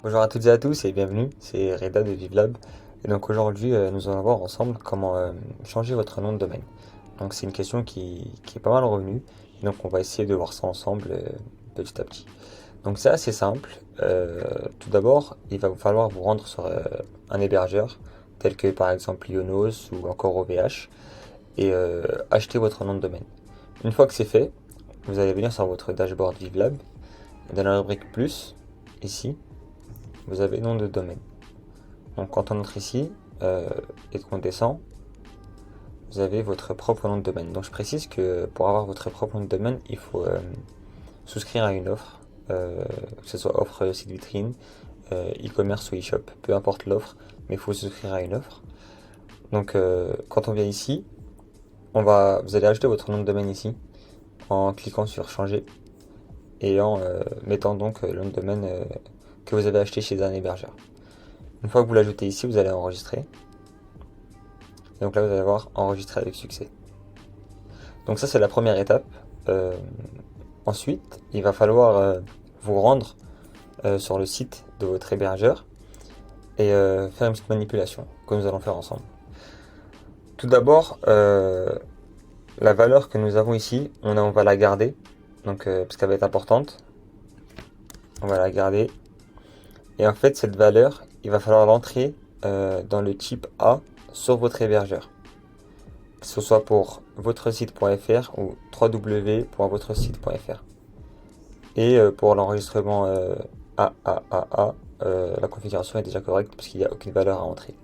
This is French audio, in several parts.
Bonjour à toutes et à tous et bienvenue, c'est Reda de ViveLab. Et donc aujourd'hui, nous allons voir ensemble comment changer votre nom de domaine. Donc c'est une question qui est pas mal revenue, et donc on va essayer de voir ça ensemble petit à petit. Donc c'est assez simple. Tout d'abord, il va vous falloir vous rendre sur un hébergeur, tel que par exemple Ionos ou encore OVH, et acheter votre nom de domaine. Une fois que c'est fait, vous allez venir sur votre dashboard ViveLab, et dans la rubrique plus, ici, vous avez nom de domaine. Donc quand on entre ici et qu'on descend, vous avez votre propre nom de domaine. Donc je précise que pour avoir votre propre nom de domaine, il faut souscrire à une offre, que ce soit offre site vitrine, e-commerce ou e-shop, peu importe l'offre, mais il faut souscrire à une offre. Donc quand on vient ici, vous allez ajouter votre nom de domaine ici en cliquant sur changer et en mettant donc le nom de domaine que vous avez acheté chez un hébergeur. Une fois que vous l'ajoutez ici, vous allez enregistrer. Et donc là, vous allez voir enregistrer avec succès. Donc ça, c'est la première étape. Euh, Ensuite, il va falloir vous rendre sur le site de votre hébergeur et faire une petite manipulation que nous allons faire ensemble. Tout d'abord, la valeur que nous avons ici, on va la garder, donc parce qu'elle va être importante. On va la garder. Et en fait, cette valeur, il va falloir l'entrer dans le type A sur votre hébergeur. Que ce soit pour votre site.fr ou www.votresite.fr. Et pour l'enregistrement AAAA, la configuration est déjà correcte parce qu'il n'y a aucune valeur à entrer.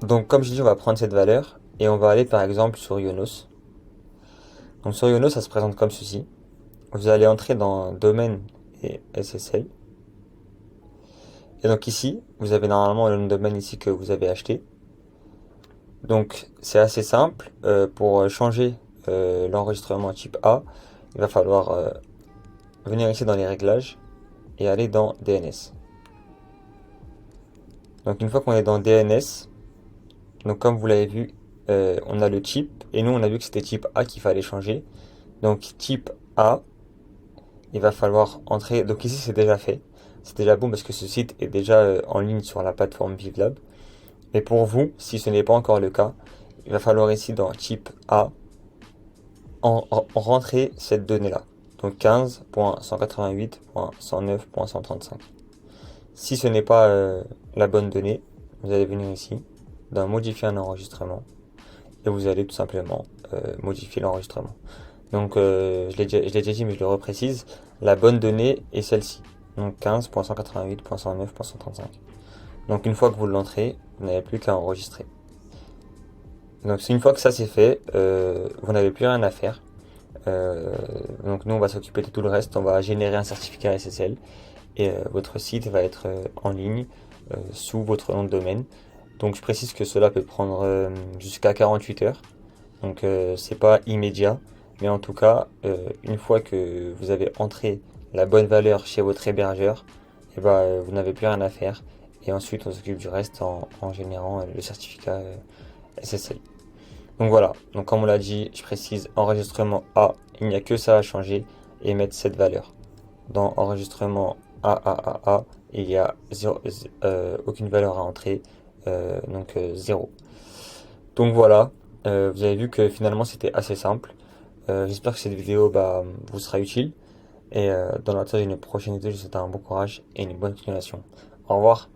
Donc comme je dis, on va prendre cette valeur et on va aller par exemple sur Ionos. Donc sur Ionos, ça se présente comme ceci. Vous allez entrer dans domaine et SSL. Et donc ici, vous avez normalement le nom de domaine ici que vous avez acheté. Donc c'est assez simple. Pour changer l'enregistrement type A, il va falloir venir ici dans les réglages et aller dans DNS. Donc une fois qu'on est dans DNS, donc comme vous l'avez vu, on a le type et nous on a vu que c'était type A qu'il fallait changer. Donc type A, il va falloir entrer. Donc ici c'est déjà fait, c'est déjà bon parce que ce site est déjà en ligne sur la plateforme ViveLab. Mais pour vous, si ce n'est pas encore le cas, il va falloir ici dans type A rentrer cette donnée-là. Donc 15.188.109.135. Si ce n'est pas la bonne donnée, vous allez venir ici, dans modifier un enregistrement, et vous allez tout simplement modifier l'enregistrement. Donc je l'ai déjà dit, mais je le reprécise, la bonne donnée est celle-ci. Donc 15.188.109.135. Donc une fois que vous l'entrez, vous n'avez plus qu'à enregistrer. Donc une fois que ça c'est fait, vous n'avez plus rien à faire. Donc nous on va s'occuper de tout le reste, on va générer un certificat SSL et votre site va être en ligne sous votre nom de domaine. Donc je précise que cela peut prendre jusqu'à 48 heures. Donc c'est pas immédiat, mais en tout cas, une fois que vous avez entré la bonne valeur chez votre hébergeur, et ben, vous n'avez plus rien à faire. Et ensuite on s'occupe du reste en générant le certificat SSL. Donc voilà, donc comme on l'a dit, je précise enregistrement A, il n'y a que ça à changer et mettre cette valeur. Dans enregistrement AAAA, il n'y a aucune valeur à entrer, donc 0. Donc voilà, vous avez vu que finalement c'était assez simple. J'espère que cette vidéo vous sera utile. Et dans l'attente d'une prochaine vidéo, je vous souhaite un bon courage et une bonne continuation. Au revoir.